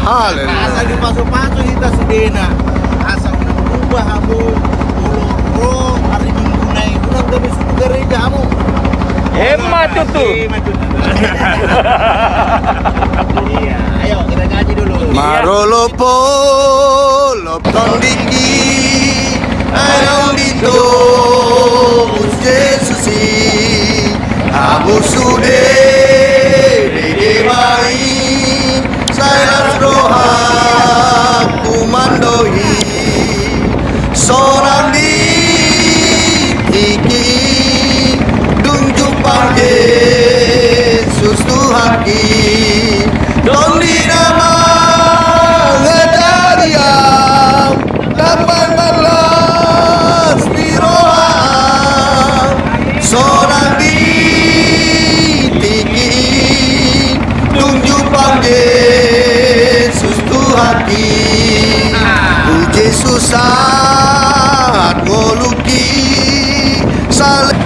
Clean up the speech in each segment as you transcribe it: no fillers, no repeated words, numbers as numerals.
Haleluya. Asal dipasok-pasok kita sedena. Asal berubah kamu. Bro, hari Minggu naik udah besok gereja kamu. Hemat tuh. Iya, ayo kita nyanyi dulu. Marolopo lopton diki ayong dito Jesusi Abu sude dede mai Saya roha kumandoi Sorang di iki Dunjuk Yesus Tuhaki Don di nama ngedariam Dapat balas biroa Sorang di tiki Tunjuk Yesus Tuhaki Tu Yesus saat ngoluki Saleh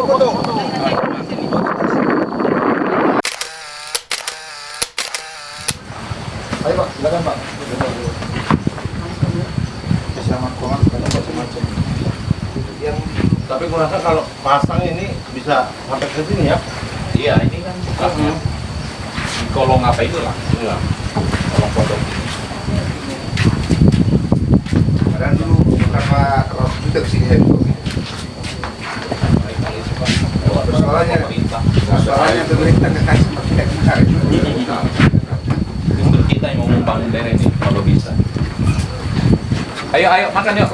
foto. Ayo Pak, silakan Pak. Tapi gue rasa kalau pasang ini bisa sampai ke sini ya. Iya, ini kan kolong apa itu lah? Iya. Kolong kodok. Padahal dulu beberapa kalau kita kesini handphone. Soalnya pemerintah kasih pakai kemarin. Justru kita yang mau membangun daerah ini kalau bisa. Ayo makan yuk.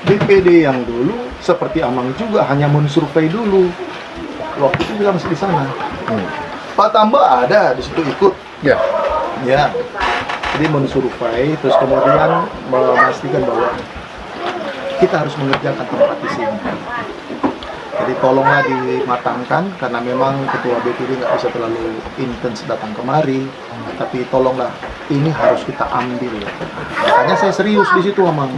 BPD yang dulu seperti Amang juga hanya mensurvei dulu. Waktu itu juga masih di sana. Pak Tambah ada di situ ikut. Ya. Ya. Jadi mensurvei terus kemudian memastikan bahwa kita harus mengerjakan tempat di sini. Jadi tolonglah dimatangkan karena memang ketua BPD nggak bisa terlalu intens datang kemari. Tapi tolonglah ini harus kita ambil. Makanya saya serius di situ, Amang.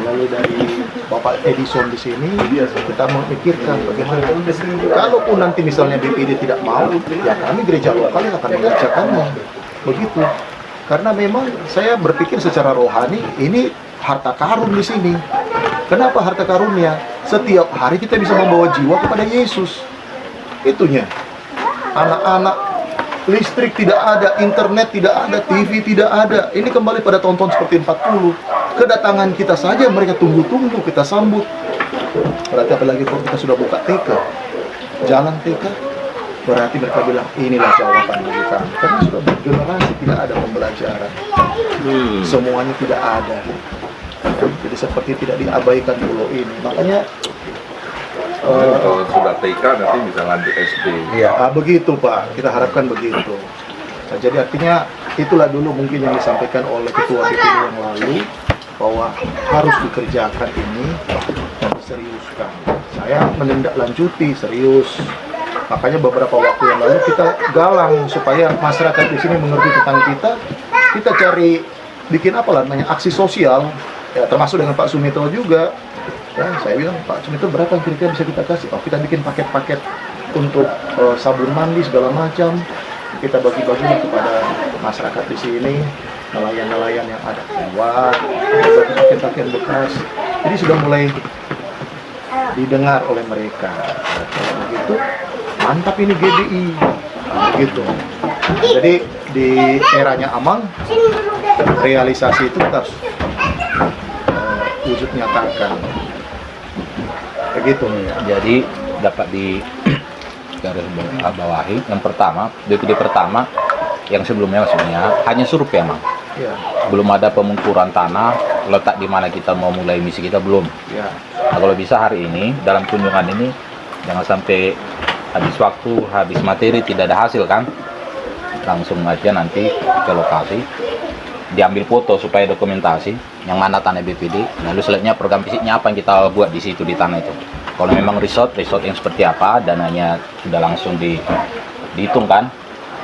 Lalu dari Bapak Edison di sini kita memikirkan bagaimana kalaupun nanti misalnya BPD tidak mau, ya kami gereja lokal yang akan mengerjakannya begitu. Karena memang saya berpikir secara rohani ini harta karun di sini. Kenapa harta karunnya? Setiap hari kita bisa membawa jiwa kepada Yesus. Itunya. Anak-anak, listrik tidak ada, internet tidak ada, TV tidak ada. Ini kembali pada tahun-tahun seperti 40. Kedatangan kita saja mereka tunggu-tunggu, kita sambut. Berarti apalagi kalau kita sudah buka TK, jalan TK, berarti mereka bilang inilah jawaban bagi kami. Karena sudah bergenerasi tidak ada pembelajaran, semuanya tidak ada. Jadi seperti tidak diabaikan pulau ini. Makanya kalau sudah TK nanti bisa lanjut SD. iya, begitu Pak. Kita harapkan begitu. Nah, jadi artinya itulah dulu mungkin yang disampaikan oleh ketua BPD yang lalu, bahwa harus dikerjakan ini dan diseriuskan. Saya menindaklanjuti serius. Makanya beberapa waktu yang lalu kita galang supaya masyarakat di sini mengerti tentang kita, kita cari bikin apa lah namanya aksi sosial, ya termasuk dengan Pak Sumitro juga. Ya, saya bilang Pak Sumitro berapa yang kira-kira bisa kita kasih? Oh, kita bikin paket-paket untuk sabun mandi segala macam. Kita bagi-baginya kepada masyarakat di sini, nelayan-nelayan yang ada lewat, bagi paket-paket bekas. Jadi sudah mulai didengar oleh mereka. Nah, kalau begitu mantap ini GBI, gitu. Jadi di eranya Amang realisasi itu kita harus wujud nyatakan, begitu. Jadi dapat di garis bawahi. Yang pertama, DPD pertama yang sebelumnya maksudnya hanya survei emang. Ya, Belum ada pemukuran tanah, letak di mana kita mau mulai misi kita belum. ya. Nah, kalau bisa hari ini dalam kunjungan ini jangan sampai habis waktu, habis materi tidak ada hasil kan. Langsung aja nanti ke lokasi, diambil foto supaya dokumentasi yang mana tanah BPD, lalu selanjutnya program fisiknya apa yang kita buat di situ di tanah itu. Kalau memang resort yang seperti apa, dananya sudah langsung dihitung kan,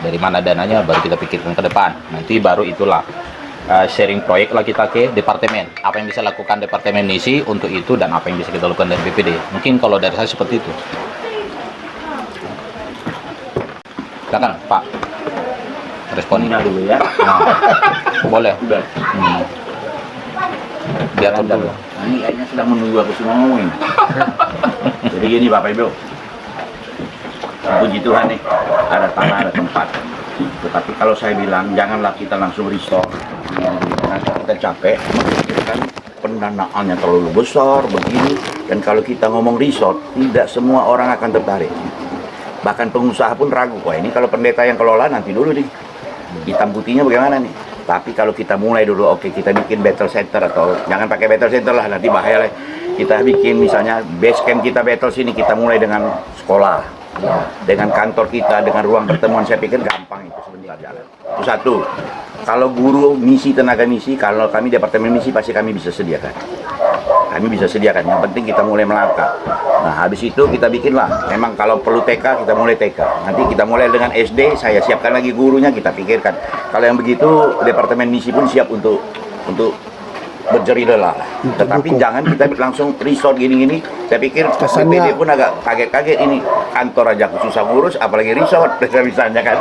dari mana dananya baru kita pikirkan ke depan. Nanti baru itulah sharing proyek lah kita ke departemen, apa yang bisa lakukan departemen misi untuk itu dan apa yang bisa kita lakukan dari BPD. Mungkin kalau dari saya seperti itu. Silakan Pak, respon dulu ya. Nah, boleh. Diatur dulu. Nah, ini kayaknya sedang menunggu aku semua ngomongin. Jadi gini Bapak Ibu, puji Tuhan nih, ada tanah, ada tempat. Tetapi kalau saya bilang, janganlah kita langsung resort. Nanti kita capek, memikirkan pendanaannya terlalu besar, begini. Dan kalau kita ngomong resort, tidak semua orang akan tertarik. Bahkan pengusaha pun ragu, wah ini kalau pendeta yang kelola nanti dulu nih. Hitam putihnya bagaimana nih? Tapi kalau kita mulai dulu, oke, kita bikin battle center, atau jangan pakai battle center lah, nanti bahaya lah. Kita bikin misalnya base camp kita battle sini, kita mulai dengan sekolah, dengan kantor kita, dengan ruang pertemuan. Saya pikir gampang itu sebentar jalan. Itu satu. Kalau guru misi, tenaga misi, kalau kami departemen misi pasti kami bisa sediakan. Kami bisa sediakan. Yang penting kita mulai melangkah. Nah, habis itu kita bikinlah. Memang kalau perlu TK, kita mulai TK. Nanti kita mulai dengan SD, saya siapkan lagi gurunya, kita pikirkan. Kalau yang begitu, departemen misi pun siap untuk berjeri lelah. Tetapi jangan kita langsung resort gini-gini. Saya pikir BPD pun agak kaget-kaget ini. Kantor aja susah ngurus, apalagi resort misalnya kan.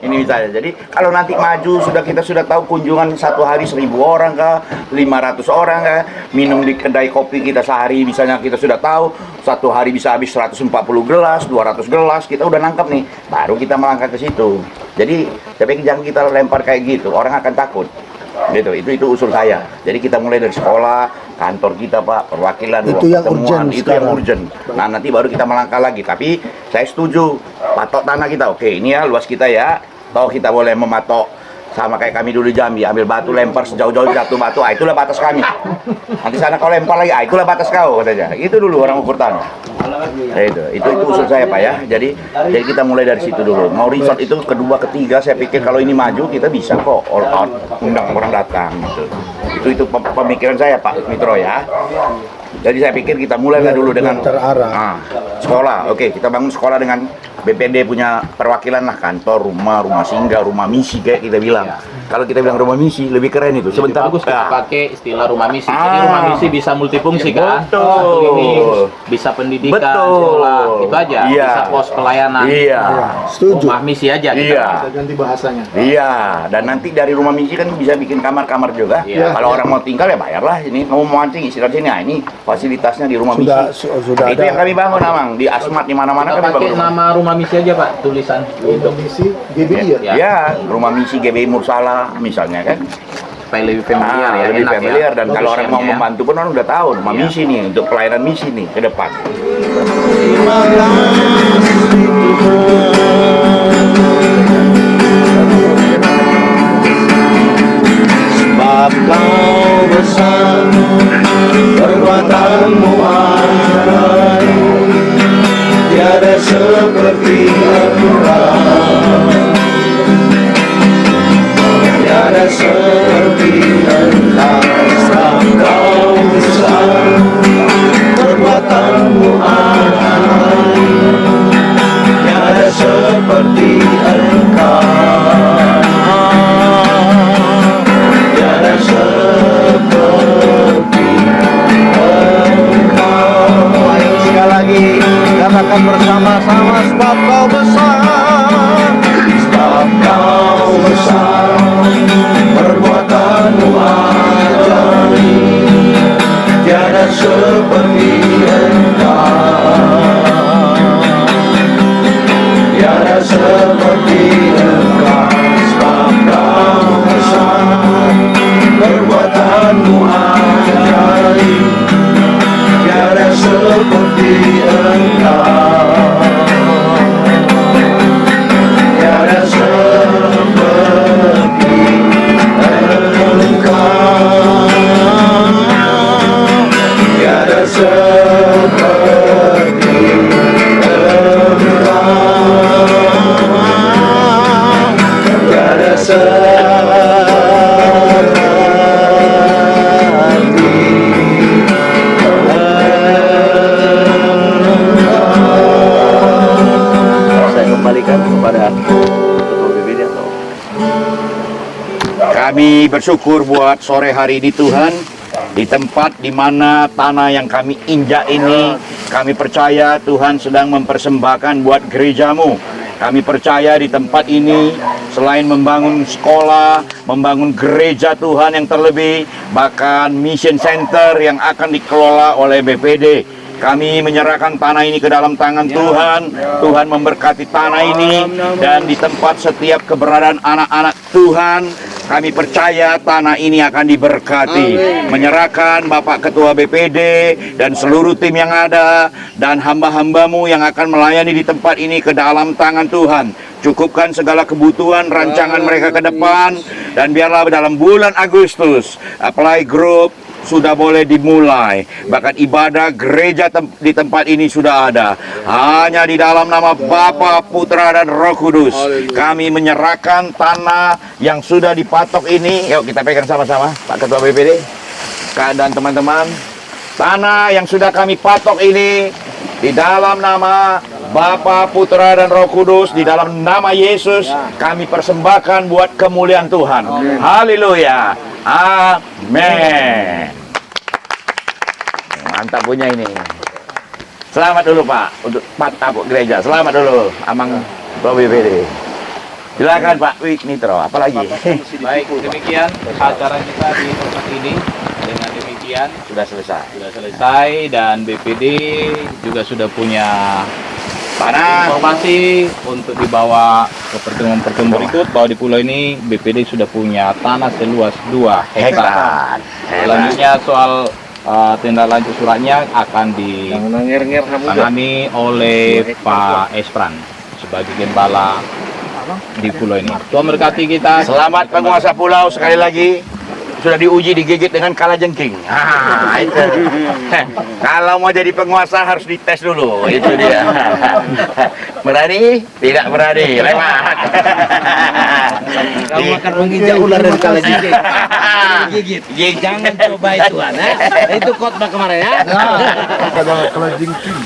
Ini misalnya. Jadi kalau nanti maju kita sudah tahu kunjungan satu hari 1.000 orang kah, 500 orang kah, minum di kedai kopi kita sehari misalnya kita sudah tahu satu hari bisa habis 140 gelas, 200 gelas, kita udah nangkap nih. Baru kita melangkah ke situ. Jadi saya pikir jangan kita lempar kayak gitu, orang akan takut. Gitu, itu usul saya. Jadi kita mulai dari sekolah, kantor kita Pak, perwakilan, Itu yang urgent itu sekarang. yang urgent. Nah nanti baru kita melangkah lagi. Tapi saya setuju patok tanah kita. Oke, ini ya luas kita ya. Toh kita boleh mematok sama kayak kami dulu Jambi, ambil batu lempar sejauh-jauh jatuh batu, itulah batas kami. Nanti sana kau lempar lagi, itulah batas kau katanya. Itu dulu orang ukur tanah. Ya, itu usul saya Pak ya. Jadi kita mulai dari situ dulu. Mau resort itu kedua, ketiga, saya pikir kalau ini maju kita bisa kok all out, undang orang datang gitu. Itu pemikiran saya Pak Mitro ya. Jadi saya pikir kita mulailah dulu dengan sekolah. Oke, kita bangun sekolah dengan BPD punya perwakilan lah, kantor, rumah singgah, rumah misi kayak kita bilang. Kalau kita bilang rumah misi lebih keren itu. Sebentar bagus kita pakai istilah rumah misi. Jadi rumah misi bisa multifungsi kan. Betul. Satu ini bisa pendidikan, sekolah, itu aja. Iya. Bisa pos pelayanan. Iya. Setuju. Rumah misi aja. Kita. Iya. Kita ganti bahasanya. Iya, dan nanti dari rumah misi kan bisa bikin kamar-kamar juga. Iya. Kalau orang mau tinggal ya bayarlah. Ini mau mancing istirahat sini. Nah, ini fasilitasnya di rumah misi. Sudah Itu ada. yang kami bangun, Amang. Di Asmat di mana-mana Kita kami pakai bangun. nama rumah misi aja Pak, tulisan. Untuk misi GBI ya. Ya, rumah misi GBI Mursala misalnya kan. Supaya lebih familiar ya, lebih enak familiar ya. dan kalau orang mau Ya. membantu pun orang udah tahu rumah Iya. misi nih untuk pelayanan misi nih ke depan. Sebab kau besar, perbuatanmu ajaib, tiada seperti Engkau, tiada seperti Engkau. Sebab kau besar, perbuatanmu ajaib, tiada seperti Engkau. besar, perbuatanmu ajaib, tiada seperti Engkau, tiada seperti Engkau, sebab Kau besar, perbuatanmu ajaib, tiada seperti Engkau, tiada seperti Engkau, tiada seperti Engkau, tiada Saya kembalikan kepada Ketua BPD atau Kami bersyukur buat sore hari ini Tuhan, di tempat di mana tanah yang kami injak ini, kami percaya Tuhan sedang mempersembahkan buat gerejamu. Kami percaya di tempat ini selain membangun sekolah, membangun gereja Tuhan yang terlebih, bahkan mission center yang akan dikelola oleh BPD. Kami menyerahkan tanah ini ke dalam tangan Tuhan. Tuhan memberkati tanah ini, dan di tempat setiap keberadaan anak-anak Tuhan, kami percaya tanah ini akan diberkati. Menyerahkan Bapak Ketua BPD dan seluruh tim yang ada dan hamba-hambamu yang akan melayani di tempat ini ke dalam tangan Tuhan. Cukupkan segala kebutuhan rancangan mereka ke depan, dan biarlah dalam bulan Agustus Apply Group sudah boleh dimulai. Bahkan ibadah gereja di tempat ini sudah ada. Hanya di dalam nama Bapa, Putra, dan Roh Kudus, kami menyerahkan tanah yang sudah dipatok ini. Yuk kita pegang sama-sama, Pak Ketua BPD dan teman-teman. Tanah yang sudah kami patok ini di dalam nama Bapa, Putra, dan Roh Kudus, di dalam nama Yesus, kami persembahkan buat kemuliaan Tuhan. Haleluya. Amin. Mantap punya ini. Selamat dulu Pak untuk Pak Tabuk Gereja. Selamat dulu Amang Ketua BPD. Silakan Pak Wik Nitro. Apalagi? Baik, demikian acara kita di tempat ini. Dengan demikian Sudah selesai. sudah selesai, dan BPD juga sudah punya Tanah. informasi untuk dibawa ke pertemuan-pertemuan berikut, bahwa di pulau ini BPD sudah punya tanah seluas 2 hektar. Selanjutnya soal tindak lanjut suratnya akan ditangani oleh Pak Espran sebagai gembala di pulau ini. Tuhan berkati kita. Selamat penguasa pulau sekali lagi. Sudah diuji digigit dengan kalajengking. Itu. Kalau mau jadi penguasa harus dites dulu. Itu dia. Berani? Tidak berani. Lewat. kamu akan menginjak ular dan kalajengking. Gigit. Jangan coba itu, Ana. Itu khotbah kemarin ya. Kalau jengking